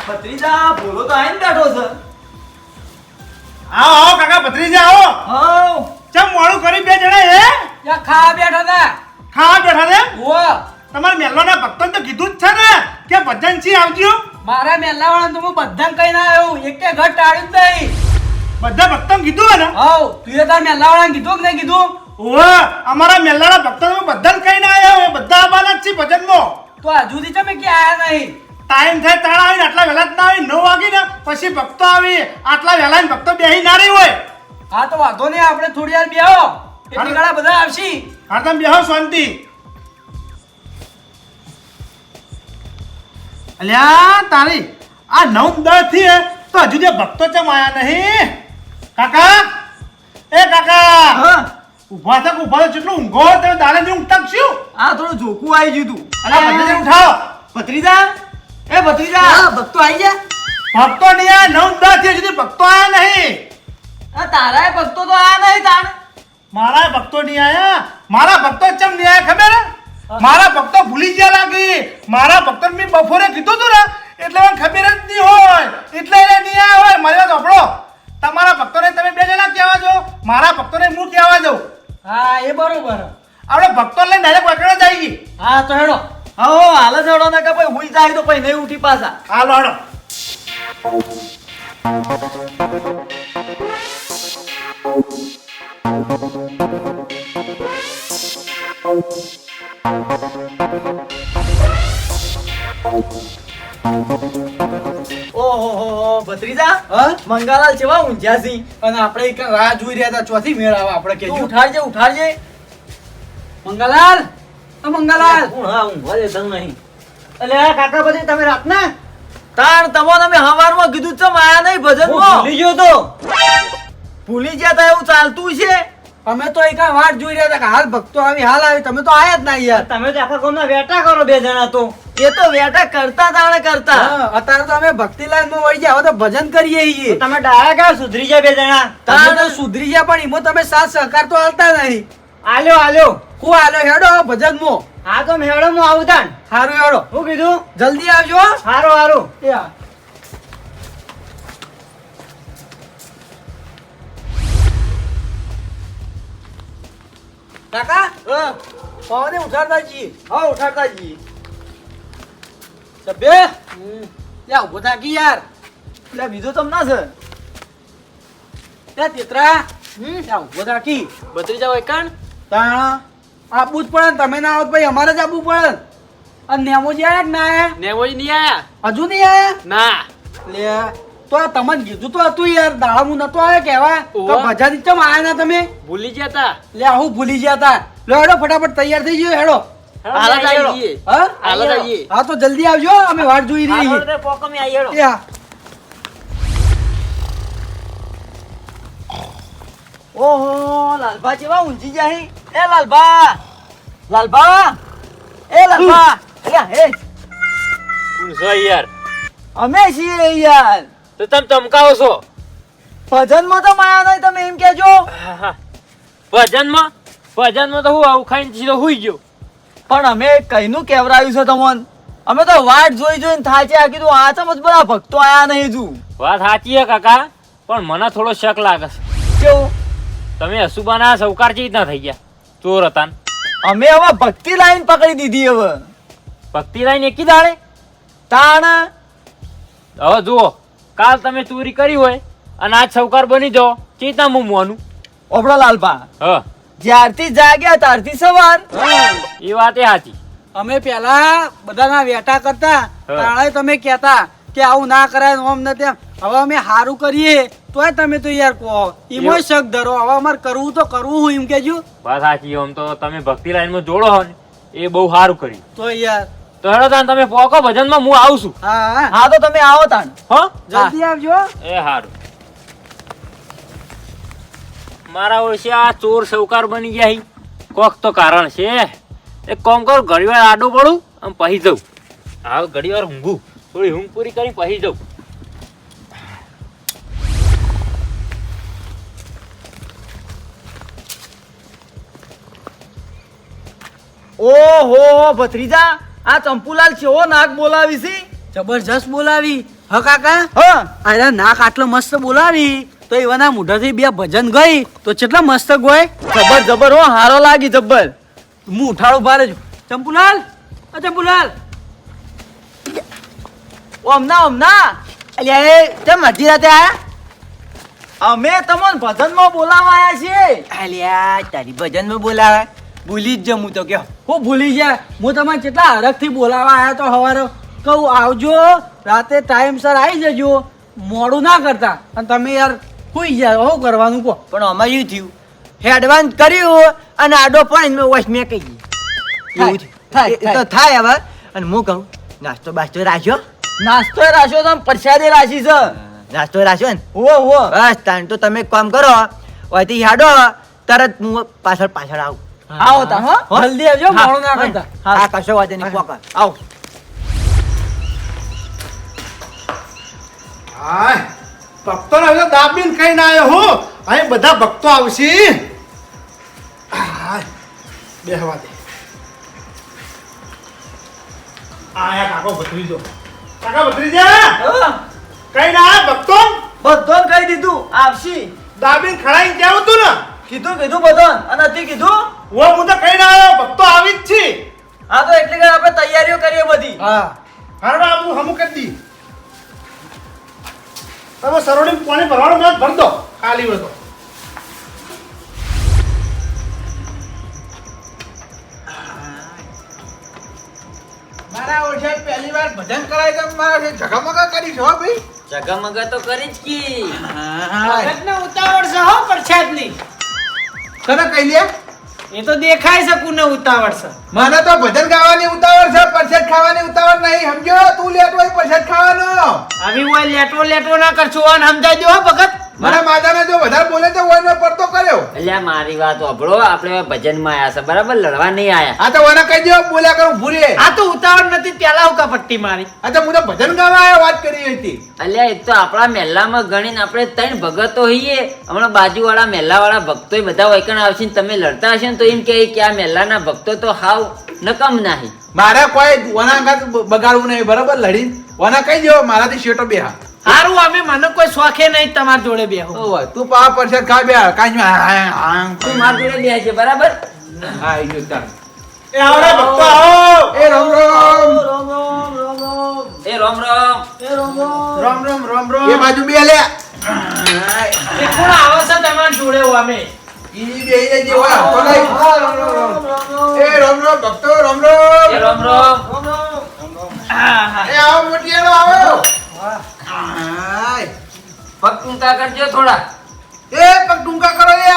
ભત્રીજા બોલો તો આઈને બેઠો છે. આવો આવો કાકા ભત્રીજા આવો. હાઉ ચમ મોડું કરી બે જણા હે? યા ખાવા બેઠા હતા. ખાવા બેઠા ને? ઓ તમારા મેલ્લોના ભક્તોને તો કીધું જ છે ને કે ભજનસિંહ આવજો. મારા મેલાવાળા તો હું બધાને કહીને આવ્યો, એકે ઘર ટાળ્યું જ નહીં. બધા ભક્તોને કીધું હે ને? હાઉ તું એ તાર મેલાવાળાને કીધું કે નહીં કીધું? ઓવે અમારા મેલ્લાના ભક્તોને હું બધાને કહીને આવ્યો હવે બધા આવવાના જ છે ભજનમાં. તો હજુ સુધી તમે કે આયા નહીં. ટાઈમ થાય તાણ આવીને આટલા વહેલા જ ના આવી 9 વાગી ને પછી ભક્તો આવી આટલા વહેલા ને ભક્તો બેહી ના રહી હોય. હા તો વાંધો નહીં, આપણે થોડી વાર બેહો એટલી ઘણા બધા આવશી. હા તમે બેહો શાંતિ. અલ્યા તારી આ 9-10 થી હે તો હજુ જે ભક્તો ચમ આયા નહીં. કાકા એ કાકા હા ઉભા થક ઉભા થક કેટલું ઊંઘો તમે દાડે ની ઊંઘ ટકશું. આ થોડું જોકું આવી ગયું તું. અલ્યા ભજન ઉઠાવો. ભત્રીજા એ ભત્રીજા હા ભક્તો આવી ગયા. ભક્તો નહીં આયા 9-10 થી હજુ સુધી ભક્તો આયા નહીં. આ તારાય ભક્તો તો આયા નહીં તાણ. મારા ભક્તો નહીં આયા. મારા ભક્તો ચમ નહીં આયા ખબર હે? મારા ભક્તો ભૂલી ગયા લાગી. મારા ભક્તો મેં બપોરે કીધું તું ને એટલે મને ખબર જ નહીં હોય એટલે એને નહીં આયા હોય. મારી વાત સાંભળો. તમારા ભક્તોને તમે બે જણા કહેવા જો, મારા ભક્તોને હું કહેવા જાઉં. હા એ બરોબર. આપણે ભક્તો લઈને ડાયરેક્ટ વગડે જ આવી. હા તો હેડો. હો હાલ જ હડો ને કે ભાઈ હુઈ જાય તો પછી નહીં ઉઠી પાછા. હાલો હાલો. ઓહો ભત્રીજા હા મંગાલાલ કેવા ઊંઝ્યા છે. અને આપણે એક રાહ જોઈ રહ્યા હતા, ચોથી મેળ આવે આપણે તું કેજો. ઉઠાડજે ઉઠાડજે. મંગાલાલ ઓ મંગાલાલ. હું હા ઊંઘવા દેતા નહીં. અલે કાકા પછી તમે રાતના તાણ તમને અમે હવારમાં કીધું છે આયા નહીં ભજનમાં. ભૂલી ગયો તો. ભૂલી ગયા તા એવું ચાલતું છે. અમે તો એક વાટ જોઈ રહ્યા હતા કે હાલ ભક્તો આવી હાલ આવી, તમે તો આયા જ ના યાર. તમે તો આખા ગામના વેટા કરો બે જણા તો. એ તો વેટા કરતા તાણે કરતા. હા, અત્યારે તો અમે ભક્તિ લાઈન માં વળી ગયા, હવે તો ભજન કરીએ છીએ. તમે ડાયા કા સુધરી જાય બે જણા. તમે તો સુધરી ગયા પણ એમાં તમે સાથ સહકાર તો આલતા નહીં. આલ્યો આલ્યો. હું આલો હેડો ભજન માં. હા તો મેળો માં આવું તાણ. હારું હેડો, હું કીધું જલ્દી આવજો. હારું હારું. એ હા. કાકા પવને ઉઠાડતા છીએ. હા ઉઠાડતા જી. સભ્ય યા ઉભો થાકી યાર. એટલે બીજો તમ ના છે. યા તેતરા યા ઉભો થાકી. ભત્રીજા હોય કાણ. તાણ આપવું જ પડે ને, તમે ના આવો તો ભાઈ અમારે જ આપવું પડે ને. અને નેમોજી આયા કે ના આયા? નેમોજી નહીં આયા. હજુ નહીં આયા? ના. લે તો આ તમને કીધું તો હતું યાર, દાડા હું નતો આવ્યો કેવા તો ઓવા. ભજાથી ચમ આયા ના તમે? ભૂલી ગયા તા. લે હું ભૂલી ગયા તા. લો હેડો ફટાફટ તૈયાર થઈ ગયો હેડો. હાલ જ આવીએ. હા હાલ જ આવીએ. હા તો જલ્દી આવજો, અમે વાટ જોઈ રહી છીએ. હાલ પોકમે આવીએ. એ હા. ઓહો લાલભા જેવા ઊંચી જાય. એ લાલભા લાલભા એ લાલભા. અલ્યા હે પૂછો યાર, અમે છીએ યાર. તો તમે ચમકાવો છો ભજનમાં તો માયા નહીં તમે એમ કેજો. ભજનમાં? ભજનમાં તો હું આવું ખાઈને સીધો હુઈ ગયો. પણ અમે કઈનું કેવરાયું છે તમને. અમે તો વાટ જોઈ જોઈને થાચે આ કીધું આ તો બધા ભક્તો આયા નહીં હજુ. વાત સાચી હે કાકા, પણ મને થોડો શક લાગે છે. કેવું? તમે હસુબાના સૌકાર ચી રીતના થઈ ગયા? ચોર હતા ને? અમે હવે ભક્તિ લાઈન પકડી દીધી હવે. ભક્તિ લાઈને એકી દાડે? તાણ હવે જુઓ, કાલ તમે ચોરી કરી હોય અને આજ સૌકાર બની જાઓ, ચી રીતના મૂમવાનું? ઓપડો લાલભા હ જ્યારથી જાગ્યા ત્યારથી સવાર. એ વાત એ સાચી. અમે પેલા બધાના વેટા કરતા, તાણે તમે કહેતા કે આવું ના કરાય ઓમ ને તેમ. હવે અમે સારું કરીએ તોય તમે તો યાર કહો એમાં શક ધરો. હવે અમારે કરવું તો કરવું હું એમ કેજો. વાત સાચી. આમ તો તમે ભક્તિ લાઈનમાં જોડો હો ને એ બહુ સારું કર્યું. તો યાર તો હેડો તાન તમે પોકો ભજનમાં, હું આવું છું. હા હા હા તો તમે આવો તાણ. હો જલ્દી આવજો. એ સારું. મારા ઓળશે આ ચોર સૌકાર બની ગયા હી. કોક તો કારણ છે. એક કામ કરું, ઘડી વાર આડું પડું અને પછી જઉં. હા ઘડી વાર ઊંઘું, થોડી ઊંઘ પૂરી કરી પછી જઉં. ઓહો ભત્રીજા આ ચંપુલાલ કેવો નાક બોલાવી છે. જબરજસ્ત બોલાવી. હા કાકા હા અરે નાક આટલો મસ્ત બોલાવી તો એવાના મોઢાથી બે ભજન ગઈ તો કેટલા મસ્ત ગોય જબર જબર હો હારો લાગી જબર હું ઉઠાડો ભારે છું ચંપુલાલ ચંપુલાલ ઓમના અલ્યા એ કેમ અડધી રાતે આયા અમે તમને ભજનમાં બોલાવા આયા છીએ અલ્યા તારી ભજનમાં બોલાવે ભૂલી જ જમું તો કે હું ભૂલી ગયા હું તમારે કેટલા હરખથી બોલાવા આવ્યા તો સવારે કહું આવજો રાતે ટાઈમસર આવી જજો મોડું ના કરતા અને તમે યાર સુઈ જાઓ શું કરવાનું કહો પણ અમારે એવું થયું એડવાન્સ કર્યું અને આડો પણ વોઇસ મેં કહી એવું થાય, એ તો થાય હવે અને હું કહું નાસ્તો બાસ્તો રાખ્યો નાસ્તો રાખ્યો તમે પ્રસાદે રાખી છે નાસ્તો રાખ્યો ને ઓ બસ તાન તો તમે એક કામ કરો અહીંથી હેડો તરત હું પાછળ આવું આવો તા હો જલ્દી આવજો મોડું ના કરતા હા કશો વાંધો નહીં પોકા આવો હાય ભક્તોને હવે દાબીને કઈ ના આવ્યો હું અહીં બધા ભક્તો આવશે હાય બેહવા દે આયા કાકો ભત્રીજો કાકા ભત્રીજા કઈ ના આવ્યા ભક્તો બધો કહી દીધું આવશી દાબીને ખડાઈને ક્યાં હતું ને કીધું બધો અને નથી કીધું હું તો કઈ ના આવ્યો ભક્તો આવી જ છે હા તો એટલે કે આપણે તૈયારીઓ કરીએ બધી હા હારવા હું હમું કરી દી તમે સરોડી પાણી ભરવાનું મત ભર દો ખાલી હોય તો મારા ઓછે પહેલી વાર ભજન કરાય તો મારા ઝગમગા કરી છો ભાઈ જગમગ તો કરી જ કી ભગતને ઉતાવળ છે હો પ્રસાદની તને કઈ લે એ તો દેખાય છે કુને ઉતાવળ છે મને તો ભજન ગાવાની ઉતાવળ છે પ્રસાદ ખાવાની ઉતાવળ નહીં સમજો તું લેતો હોય પ્રસાદ ખાવાનો આવી હોય લેટો ના કરছো અને સમજાઈ દો ભગત મને માતાને જો વધારે બોલે તો ઓયનો પડતો કર્યો એટલે મારી વાત સાંભળો આપણે ભજનમાં આયા છે બરાબર લડવા નહીં આયા આ તો ઓને કહી દો બોલ્યા કરું ભૂલે આ તો ઉતાવળ નથી પેલા ઉકા પટ્ટી મારી આ તો હું તો ભજન ગાવા આવ્યો વાત કરી હતી અલ્યા એક તો આપણા મહેલામાં ગણીને આપણે ત્રણ ભગતો હોઈએ હમણાં બાજુવાળા મહેલાવાળા ભક્તો બધા વૈકણ આવશે ને તમે લડતા હશો ને તો એમ કહે કે આ મહેલાના ભક્તો તો હાવ નકમ નહીં મારે કોઈ ઓના અંગાત બગાડવું નહીં બરાબર લડી ઓના કહી દો મારાથી શેટો બેહા હારું અમે મને કોઈ શોખે નહીં તમાર જોડે બેહો ઓય તું પા પરસેદ ખા બે કાંઈ તું માર જોડે બે છે બરાબર હા ઈ જો ચાલ એ આવડા ભક્તો આવો એ રામ રામ એ રોમ રોમ રામ રામ એ બાજુ બે લે એ કોણ આવે છે તમાર જોડે અમે ઈ બે જે હોય તો લઈ એ રામ ભક્તો રામ એ રોમ રોમ એ આવો મોટીયાનો આવો હાય પગ ટૂંકા કરજો થોડા એ પગ ટૂંકા કરો લે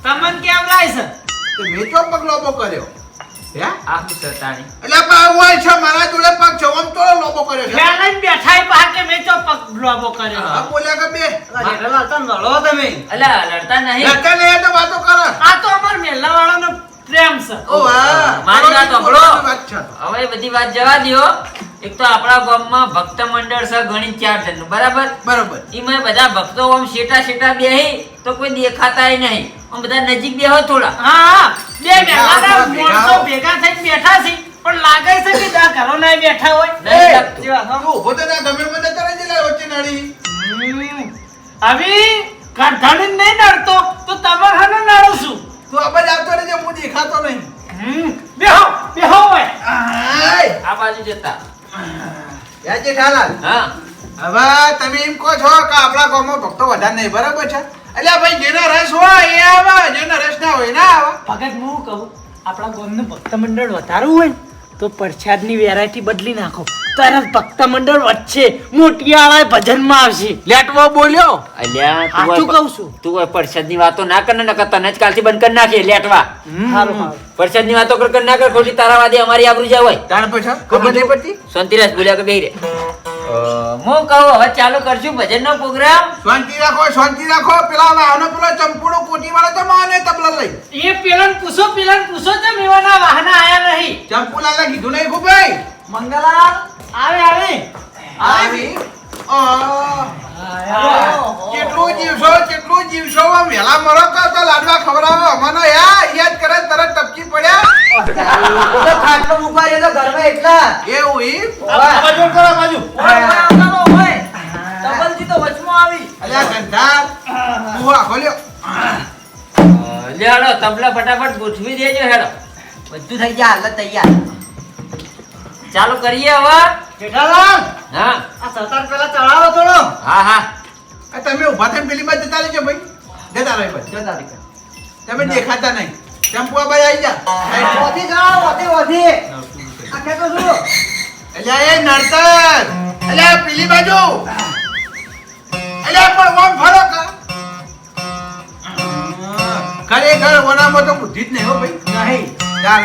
તમને કેમ લાય છે તે મેં તો પગ લોબો કર્યો હે આ શું સતાણી એટલે પા હોય છે મારા જોડે પગ છે ઓમ તો લોબો કર્યો છે પેલા બેઠાઈ પાકે મેં તો પગ લોબો કર્યો આ બોલ્યા કે બે જેઠાલાલ તમે લડો તમે અલ્યા લડતા નહીં લડતા ને તો વાતો કર આ તો અમાર મેલા વાળાનો પ્રેમ છે ઓ હા મારી વાત સાંભળો. વાત છે હવે એ બધી વાત જવા દ્યો એક તો આપણા ગામમાં ભક્ત મંડળ છે ગણી 4 જણનું બરાબર બરોબર એમાં બધા ભક્તો આમ શેટા બેહી તો કોઈ દેખાતાય નહીં આમ બધા નજીક બેહો થોડા હા બે મેલાના ભેગા માણસો હો. ભેગા થઈને બેઠા છે પણ લાગે છે કે દા ઘરો ના બેઠા હોય નહીં એ, લાગતું. તું ઉભો તો ના ગમે મને કરે છે લે વચ્ચે નડી હવે ગરધાણી નહીં નડતો તો તમાર હાને નડું છું તું આ બાજુ આવતો રહેજે હું દેખાતો નહીં બેહો હોય આય આ બાજુ જતા યા જેઠાલાલ હા હવે તમે એમ કહો છો કે આપણા ગામમાં ભક્તો વધારે નહીં બરાબર છે એટલે ભાઈ જેનો રસ હોય એ આવે જેનો રસ ના હોય ના આવે ભગત હું કહું આપણા ગામનું ભક્ત મંડળ વધારવું હોય ને તો પ્રસાદની વેરાયટી બદલી નાખો તરત ભક્ત મંડળ વચ્ચે મોટિયાળા ભજનમાં આવશે લેટવો બોલ્યો અલ્યા સાચું કહું છું. તું કોઈ પરસાદની વાતો ના કર ને નકર તને જ કાલથી બંધ કરી નાખીએ લેટવા સારું પરસાદની વાતો કર ના કર ખોટી તારા વાદે અમારી આબરૂ જાય હોય તાર પછી ખબર નહીં પડતી શાંતિરાજ બોલ્યા કે બેહી રે હું કહું હવે ચાલુ કરશું ભજનનો પ્રોગ્રામ શાંતિ રાખો પેલા વાહનો પેલો ચંપુડો કોટી વાળો તો માને તબલા લઈ એ પેલાને પૂછો તો મેવાના વાહના આયા નહીં ચંપુલાલે કીધું નહીં ખૂબ ભાઈ મંગલાલ આવે આવી કેટલું જીવશો વેલા મરો તો લાડવા ખવડાવો અમને યાદ કરે તરત ટપકી પડ્યા તો તો ખાટલો મૂકવા રહ્યો તો ઘરમાં એટલા એવું ઈ આ બાજુ કરો, આ બાજુ. ડબલજી તો વચમાં આવી અલ્યા ગંધાર તું આખો લ્યો હેડો તબલા ફટાફટ ગોઠવી દેજો હેડો બધું થઈ ગયા હાલત તૈયાર ચાલુ કરીએ હવે જેઠાલાલ, હા આ સતાર પેલા ચડાવો થોડો. હા હા આ તમે ઊભા થઈને પેલી બાજુ જતા રહેજો ભાઈ જતા રહો ભાઈ જો તારીખ તમે દેખાતા નહીં ટેમ્પો ભાઈ આવી જા વધી જાઓ વધી આખે તો જુઓ અલ્યા એ નડતર અલ્યા પેલી બાજુ અલ્યા પણ ઓમ ફરો કા ખરેખર વનામાં તો બુદ્ધિ જ નહીં હો ભાઈ નહીં ચાલ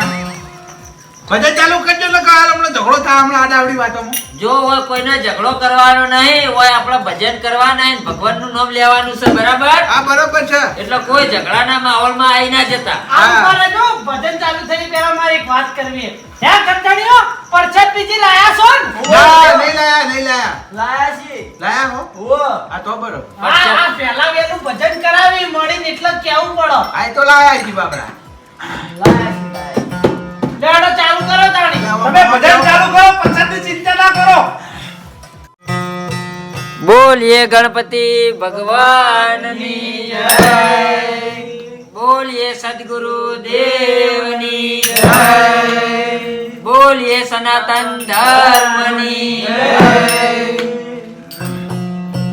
ભજન ચાલુ કરજો ને કાલ હમણાં ઝઘડો થાય હમણાં આડાવડી વાતોમાં જો હોય કોઈને ઝઘડો કરવાનો નહીં હોય આપણે ભજન કરવાના અને ભગવાનનું નામ લેવાનું છે બરાબર આ બરોબર છે એટલે કોઈ ઝઘડાના માહોલમાં આવી ના જતા આમ કરે જો ભજન ચાલુ થઈ પહેલા મારે એક વાત કરવી છે. હે કંટાળીઓ પરછત બીજી લાયા છો ને? ના, નહીં લાયા લાયા છીએ લાયા હો ઓ આ તો બરોબર આ પહેલા વેલું ભજન કરાવી મળીને એટલે જ કેવું પડો. આ તો લાયા જી બાબરા લેડો ચાલુ કરો તાણી. તમે ભજન ચાલુ કરો, પછીની ચિંતા ના કરો. બોલીએ ગણપતિ ભગવાનની જય બોલીએ સદગુરુ દેવની જય બોલીએ સનાતન ધર્મની જય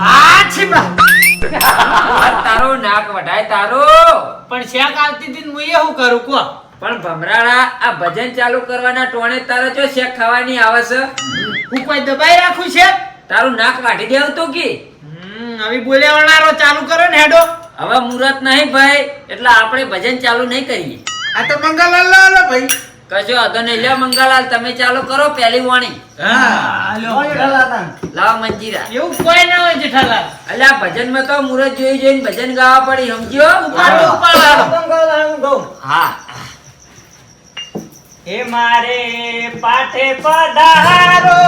આ છીપા તારું નાક વઢાય તારું પણ શેક આવતી હતી ને હું એ શું કરું કો? પણ ભમરાડા આ ભજન ચાલુ કરવાના ટોણે તારે ચો શેક ખાવાની આવે છે હું કોઈ દબાઈ રાખું છે? તારું નાક વાઢી દેવું તું કે હવે બોલ્યા વાળારો ચાલુ કરો ને હેડો. હવે મુહૂર્ત નહીં ભાઈ એટલે આપણે ભજન ચાલુ નહીં કરીએ આ તો મંગલલાલ લાલો ભાઈ કશો વાંધો નહીં લ્યો મંગાલાલ તમે ચાલુ કરો પહેલી વાણી હા લાવો મંજીરા એવું કોઈ ના હોય જેઠાલાલ. અલ્યા ભજનમાં તો મુહૂર્ત જોઈને ભજન ગાવા પડી સમજ્યો ઉપાડો, ઉપાડો. હા હે મારે પાઠે પધારો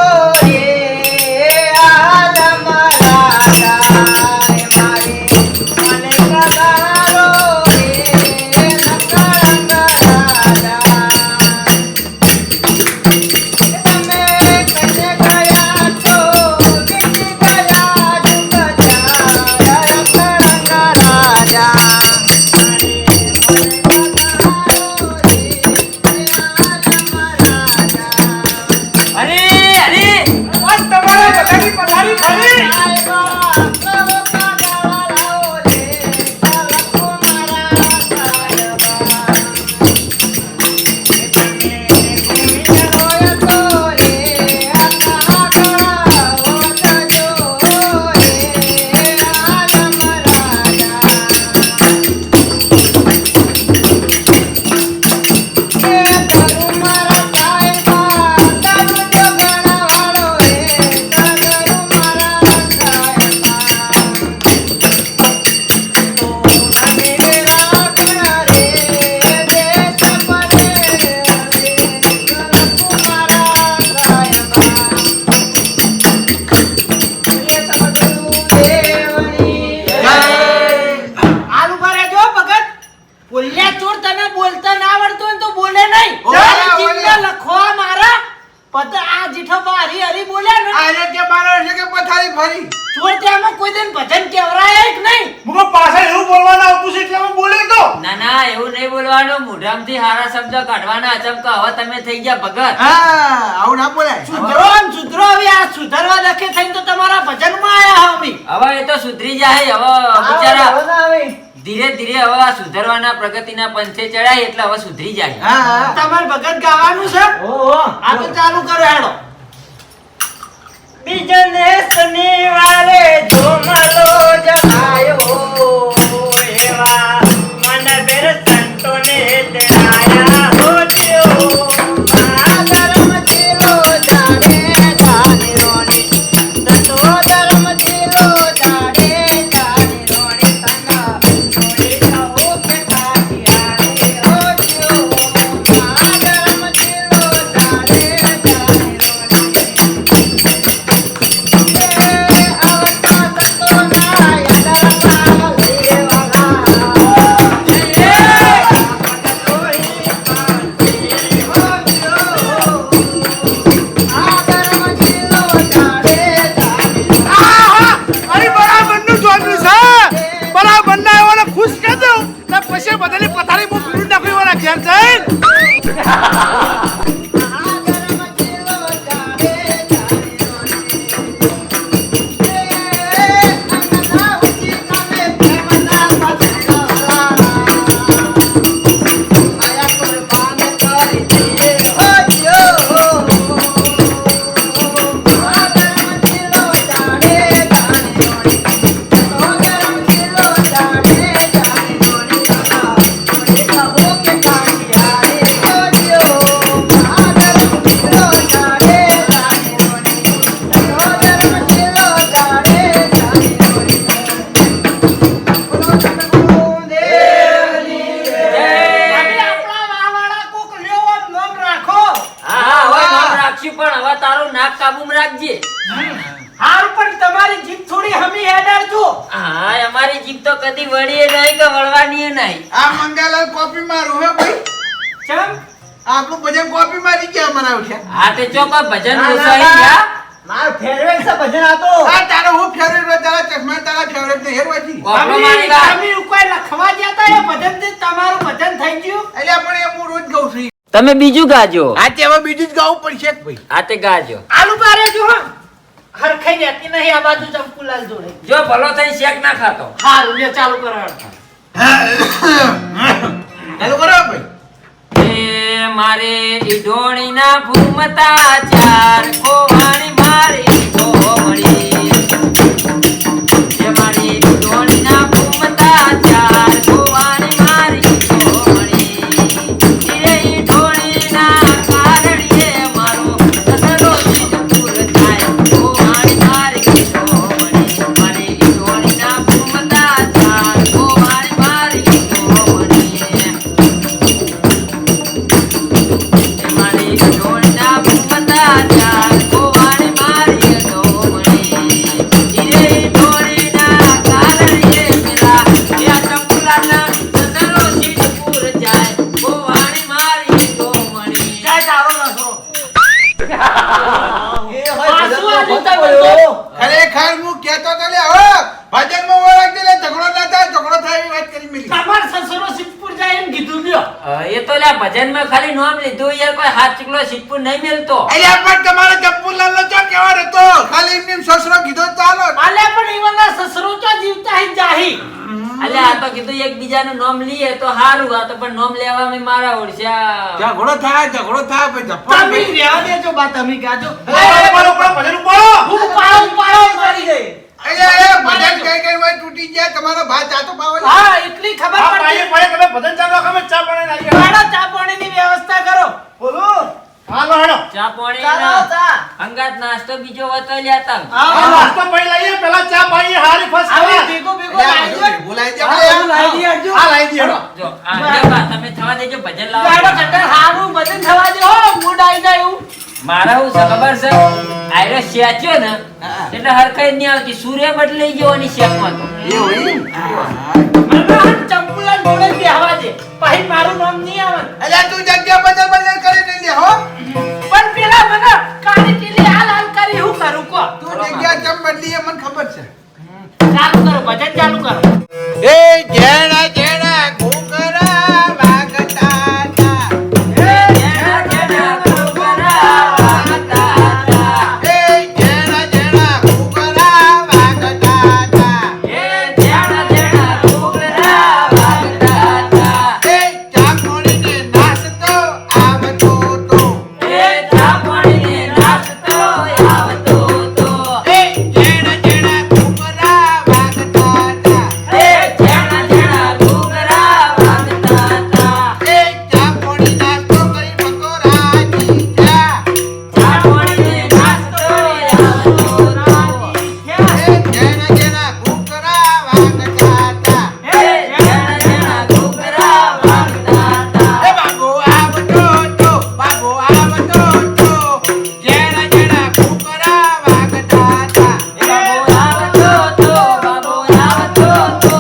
રે આલમ રાજા હે મારે મને પધારો રે નકળંગ રાજા તમે કને ગયા છો બીજી ગયા જુગ જા નકળંગ રાજા અરે અરે બસ તમારા બધાની પથારી ફરી. આલુ ભરે જો ભગત બોલ્યા ચોર તને બોલતા ના આવડતું હોય ને તો બોલે નહીં. ઓલા, ચિહ્ન લખવા મારા પદ આ જીઠો હરી હરી બોલ્યા ને આને કે મારો છે કે પથારી ફરી ચોર ત્યાંમાં કોઈ દિન ભજન કેવરાય કે નહીં? મુકો પાછળ એવું બોલવાનું આવતું છે એટલે અમે બોલી તો. ના ના એવું નહીં બોલવાનું મોઢામાંથી હારા શબ્દ કાઢવાના અચમકા હવે તમે થઈ ગયા ભગત હા આવું ના બોલાય સુધરો ને સુધરો હવે આ સુધરવા લખે થઈને તો તમારા ભજનમાં આયા અમે. હવે એ તો સુધરી જાય હવે બિચારા ધીરે ધીરે હવે આ સુધરવાના પ્રગતિના પંથે ચડાય એટલે હવે સુધરી જાય હા હા તમારે ભગત ગાવાનું છે? આ તો ચાલુ કરો હેડો. બીજને શનિવારે ઝુમલો જમાયો એવા મન બેર સંતોને તેડાયા હોજો આ ધર્મ જીરો જાણે જાને રોણી સંતો ધર્મ જીરો જાણે જાને રોણી તના રોણી જાઓ કે કાટિયાને હોજો આ ધર્મ જીરો જાણે જાને રોણી જીભ તો કદી વળીએ નહીં કે વળવાની નહીં. આ મંગાલાલ કોપી મારું હે ભાઈ ચમ આપણું ભજન કોપી મારી ગયા મને ઉઠ્યા આ તે ચોક ભજન ના, ના, ઘુસાઈ ના. ગયા. મારું ફેવરેટ છે ભજન આ તો. આ તારો હું ફેવરેટ હોય તારા ચશ્મા તારા ફેવરેટ ને હેરવાથી કોપરો તમે મારેલા. તમે કોઈ લખવા જતા એ ભજન થી તમારું ભજન થઈ ગયું એટલે પણ એ હું રોજ ગાઉં છું તમે બીજું ગાજો. આ તે હવે બીજું જ ગાવું પડશે કે ભાઈ આ તે ગાજો. આલુ પારે જો હરખાઈ રહેતી નહીં આ બાજુ ચંપુલાલ જોડે જો ભલો થઈ શેક ના ખાતો. હારું લે ચાલુ કરો ચાલુ કરો ભાઈ એ મારે ઈડોણીના ભૂમતા ચાર ખોવાણી મારી ઢોમળી. એ મારી ઈડોણીના ભૂમતા ચાર ખોવાણી મારી ઢોમળી. એ ઈડોણીના કારણે મારો સસરો સિદ્ધપુર થાય ખોવાણી મારી ઢોમળી. મારી ઈડોણીના ભૂમતા ચાર ખોવાણી મારી ઢોમળી. મારી ઢોળના ભૂમતા ચાર ખોવાણી મારી ઢોમળી. ઈરે ઢોળીના કારણે પેલા યા ચંપુલાના સસરો સિદ્ધપુર જાય ખોવાણી મારી ઢોમળી. જાય ચાલો લખો એ હોય ભજન તો પાછું ખોટું આ બોલ્યો. ખરેખર હું કહેતો તો લે હવે ભજનમાં વળાક દે લે ઝઘડો ના થાય ઝઘડો થાય એવી વાત કરી મિલી તમાર સસરો સિદ્ધપુર જાય એમ કીધું લ્યો એ તો લ્યા ભજનમાં ખાલી નામ લીધું યાર કોઈ હાથ ચીકલો સિદ્ધપુર નહીં મેલતો. અલ્યા પણ તમારે જપ્પુલાલ નો ચો કેવા રહેતો ખાલી એમને એમ સસરો કીધો તો ચાલો આલે પણ ઈવનના સસરો તો જીવતા હી જાહી અલ્યા આ તો કીધું એકબીજાનું નામ લઈએ તો હારું. આ તો પણ નામ લેવામાં મારા ઓળખ્યા. ઝઘડો થાય ભાઈ જપ્પા તમે રહેવા દેજો બા તમે ગાજો ઉપાડો, ભજન ઉપાડો. હું પાડો પાડો કરી દે અલ્યા એ ભજન કઈ કઈ હોય તૂટી ગયા તમારો ભાત જાતો પાવે હા એટલી ખબર આ પાયે પડતી પાયે તમે ભજન ચાલુ રાખો, અમે ચા પાણી લાવીએ. હાલો ચા પાણીની વ્યવસ્થા કરો બોલો. હાલો, હાલો. ચા પાણી ચાલો, ના. ચા. અંગાત નાસ્તો બીજો હોતો લ્યા તમ. આ આવો નાસ્તો પાણી લાવીએ, પહેલા ચા પાણી હારી first આવી class. ભેગો ભેગો લાવજો બોલાઈ દે હા, આપણે. લાવી દે આવજો આ લાવી દે, હેડો. જો આ લે બા, તમે થવા દેજો ભજન ગાડો લાવો. ચક્કર હારું ભજન થવા દે હો મૂડ આવી જાય એવું મારા હું છે ખબર છે આયરો શેચ્યો ને એટલે હરખાઈ જ નહીં આવતી. સૂર્ય બદલાઈ જવાની શેકમાં તો. એવું મને આ ચંપુલાલ જોડે જ બેહવા દે પછી મારું નામ નહીં આવે અલ્યા તું જગ્યા બદલ કરી લે હો પણ પેલા મને કાળી ટીલી હાલ હાલ કરી હું કરું કો તું જગ્યા ચમ બદલી એ મને ખબર છે ચાલુ કરો ભજન ચાલુ કરો એ જેણા જેણા ઘોઘરા વાગતા હતા જેના જેના ઘોઘરા વાગતા હતા. એ જેણા જેણા ઘોઘરા વાગતા હતા એ જેના જેના ઘોઘરા વાગતા હતા. એ ચાકોણીને નાચતો આવતો તો એ ચા પાણીને નાસ્તો આવતો હતો. એ જેણા જેણા ઘોઘરા વાગતા હતા એ જેના જેના ઘોઘરા વાગતા હતા. એ ચાકોણી નાચતો કરી બકોરાજી જા ચા પાણીને નાસ્તો આવતો હતો. એ જેણા જેણા ઘોઘરા વાગતા હતા એ જેના જેના ઘોઘરા વાગતા હતા. એ બાબો આવતો તો બાબો આવતો તો જેણા જેણા ઘોઘરા વાગતા હતા બાબો આવતો હતો, બાબો આવતો હતો.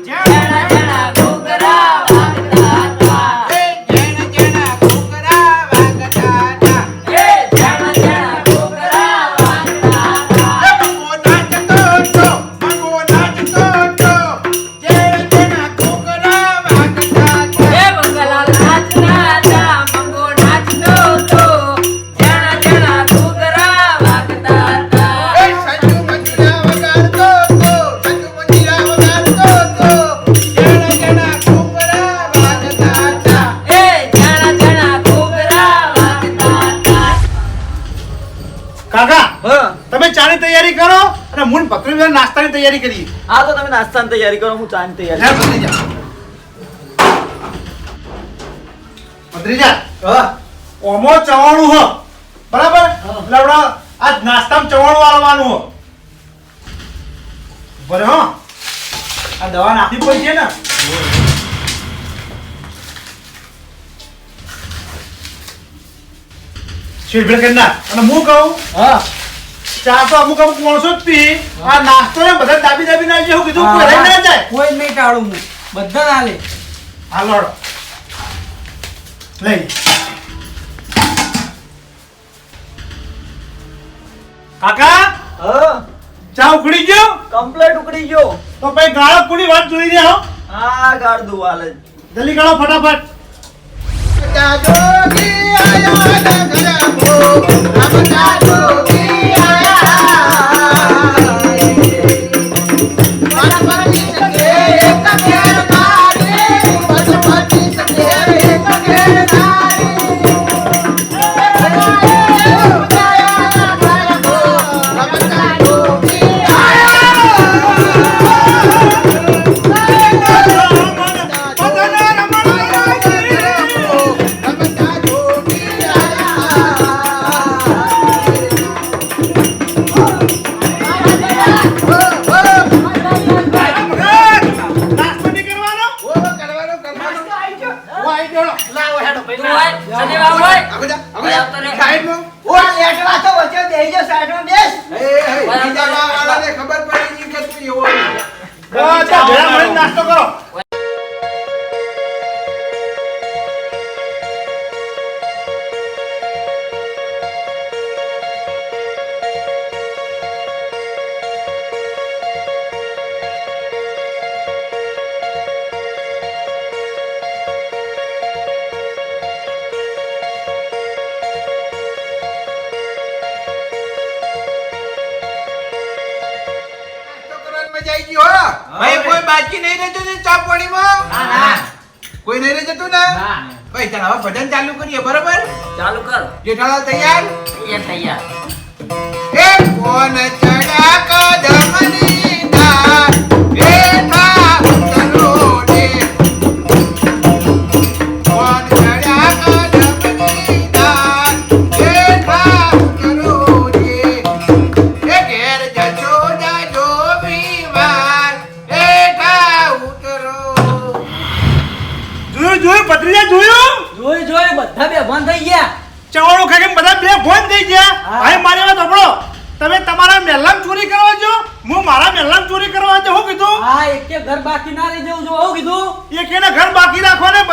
જેના જેના ઘોઘરા વાગતા હતા. એ જેણા જેણા ઘોઘરા વાગતા હતા એ જેના જેના ઘોઘરા વાગતા હતા. એ બાબો નાચતો તો બાબો નાચતો તો જેણા જેણા ઘોઘરા વાગતા હતા એ મંગલાલ નાચતા હતા, મંગો નાચતો હતો. જેના જેના ઘોઘરા વાગતા હતા. એ સંજુ મંજીરા વગાડતો તો સંજુ મંજીરા વગાડતો તો જેણા જેણા ઘોઘરા વાગતા હતા એ જેના જેના ઘોઘરા વાગતા હતા. કાકા, હા. તમે ચાની તૈયારી કરો અને મૂન પકડી નાસ્તાની તૈયારી કરીએ. હા તો તમે નાસ્તાની તૈયારી કરો હું ચાની તૈયારી લે, ભત્રીજા. ભત્રીજા, હા ઓમો ચવાણું હ બરાબર એટલે આપણે આજ નાસ્તામાં ચવાણું વાળવાનું હ બરે હો આ દવા નાખવી પડી છે ને શીર ભેળ કરી નાખ અને હું કહું હા ચા તો અમુક અમુક માણસો જ પી આ નાસ્તો ને બધા દાબી દાબી ના જેવું કીધું કોઈ રહી ના જાય કોઈ જ નહીં ટાળું હું બધા ના લે હાલો લઈ કાકા ચા ઉકળી ગયો કમ્પ્લેટ ઉકળી ગયો તો ભાઈ ગાળો પૂરી વાત જોઈ દે હો હા ગાળ દો હાલ જ જલ્દી ગાળો ફટાફટ જોગી આયા નગરમો રમતા જોગી આયા વનપતિ સકે એક ઘેર નારી વનપતિ સકે એક ઘેર નારી રમતા જોગી નાસ્તો નહીં કરવાનો કરવાનો ઓ આઈ ગયો ઓ લેટવા તો વચ્ચે બેહી જા સાઈડમાં બેસ ખબર પડી કે તું એવો ચા ભેળા મળીને નાસ્તો કરો મજા આવી ગઈ હો ભાઈ કોઈ બાકી નહીં રહેતું ને ચા પાણીમાં કોઈ નહીં રહી જતું ને ભાઈ ચાલ હવે ભજન ચાલુ કરીએ બરોબર ચાલુ કર જેઠાલાલ તૈયાર તૈયાર એ કોણ ચડા કદમની તાર બેઠા ઉતરો રે કોણ ચડા કદમની તાર બેઠા ઉતરો રે એ ઘેર જજો જાજો વિવાર બેઠા ઉતરો જોયું પત્રીજા જોયું જોઈ બધા બે બંધ થઈ ગયા ચવાણું ખાઈ બધા બે ફોન થઈ ગયા હા. ભાઈ મારી વાત સાંભળો તમે તમારા મહેલામ ચોરી કરવા જો હું મારા મહેલામ ચોરી કરવા જો હું કીધું હા એક ઘર બાકી ના રહી જવું જો આવું કીધું એક એના ઘર બાકી રાખો ને